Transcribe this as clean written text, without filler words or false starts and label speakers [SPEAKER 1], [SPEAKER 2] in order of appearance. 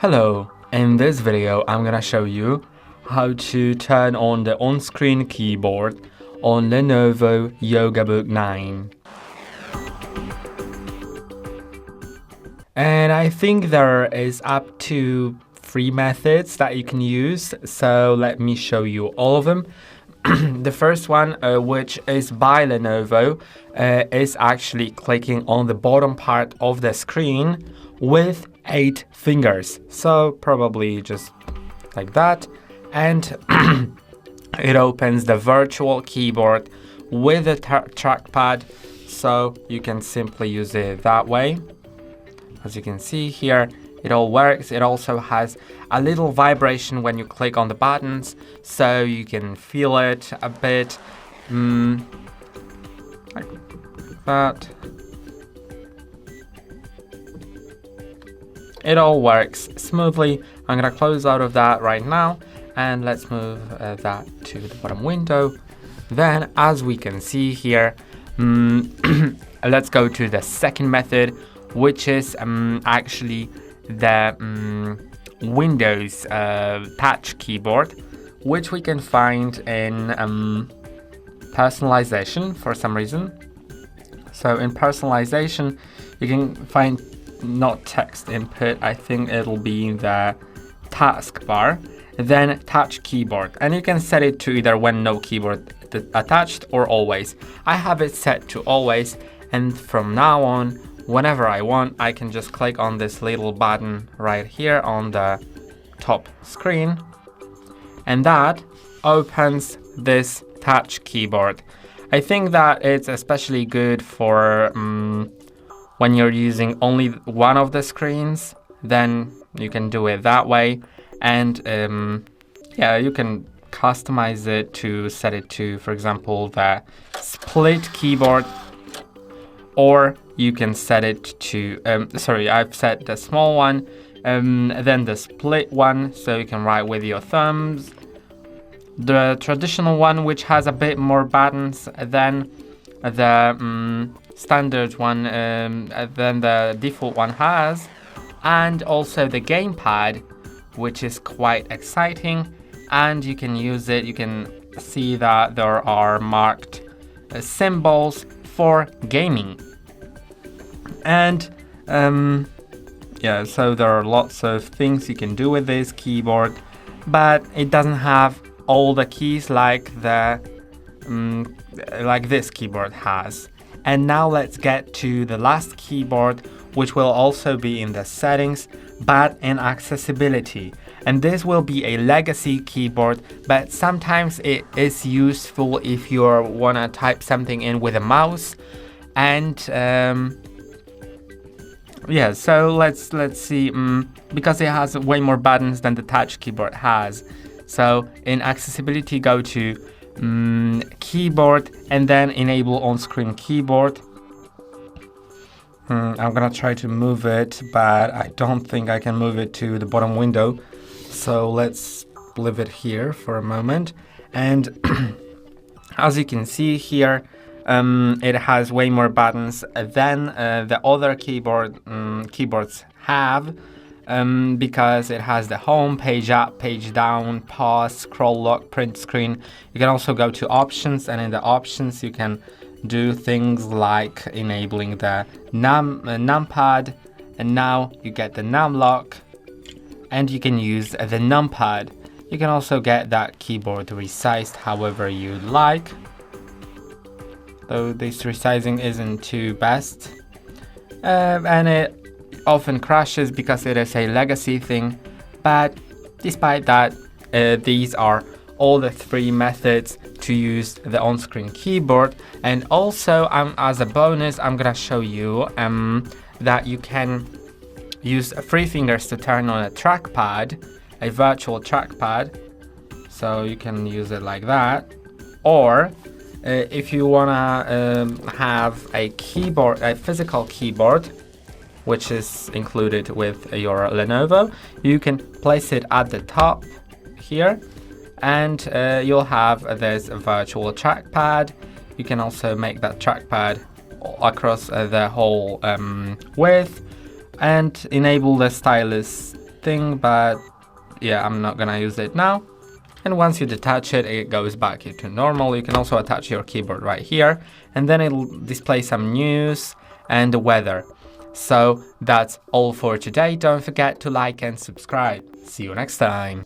[SPEAKER 1] Hello, in this video I'm gonna show you how to turn on the on-screen keyboard on Lenovo Yoga Book 9. And I think there is up to 3 methods that you can use, so let me show you all of them. The first one, which is by Lenovo, is actually clicking on the bottom part of the screen with 8 fingers. So probably just like that. And it opens the virtual keyboard with a trackpad. So you can simply use it that way. As you can see here, it all works. It also has a little vibration when you click on the buttons, so you can feel it a bit like that. It all works smoothly. I'm gonna close out of that right now, and let's move that to the bottom window. Then, as we can see here, let's go to the second method, which is actually the Windows touch keyboard, which we can find in personalization for some reason. So in personalization, you can find not text input, I think it'll be in the taskbar, then touch keyboard, and you can set it to either when no keyboard attached or always. I have it set to always, and from now on, whenever I want, I can just click on this little button right here on the top screen, and that opens this touch keyboard. I think that it's especially good for when you're using only one of the screens, then you can do it that way. And yeah, you can customize it to set it to, for example, the split keyboard, or you can set it to, sorry, I've set the small one, then the split one, so you can write with your thumbs. The traditional one, which has a bit more buttons than the standard one, than the default one has. And also the gamepad, which is quite exciting, and you can use it. You can see that there are marked symbols for gaming. And yeah, so there are lots of things you can do with this keyboard, but it doesn't have all the keys like this keyboard has. And now let's get to the last keyboard, which will also be in the settings, but in accessibility. And this will be a legacy keyboard, but sometimes it is useful if you want to type something in with a mouse. And yeah, so let's see, because it has way more buttons than the touch keyboard has. So in accessibility, go to keyboard and then enable on-screen keyboard. I'm gonna try to move it, but I don't think I can move it to the bottom window. So let's leave it here for a moment. And as you can see here, it has way more buttons than the other keyboards have, because it has the home, page up, page down, pause, scroll, lock, print screen. You can also go to options, and in the options you can do things like enabling the numpad, and now you get the num lock, and you can use the numpad. You can also get that keyboard resized however you like, though this resizing isn't too best, and it often crashes because it is a legacy thing. But despite that, these are all the 3 methods to use the on-screen keyboard. And also, as a bonus, I'm gonna show you that you can use 3 fingers to turn on a trackpad, a virtual trackpad. So you can use it like that, or if you wanna have a keyboard, a physical keyboard, which is included with your Lenovo, you can place it at the top here, and you'll have this virtual trackpad. You can also make that trackpad across the whole width, and enable the stylus thing, but yeah, I'm not gonna use it now. And once you detach it, it goes back to normal. You can also attach your keyboard right here, and then it'll display some news and the weather. So that's all for today. Don't forget to like and subscribe. See you next time.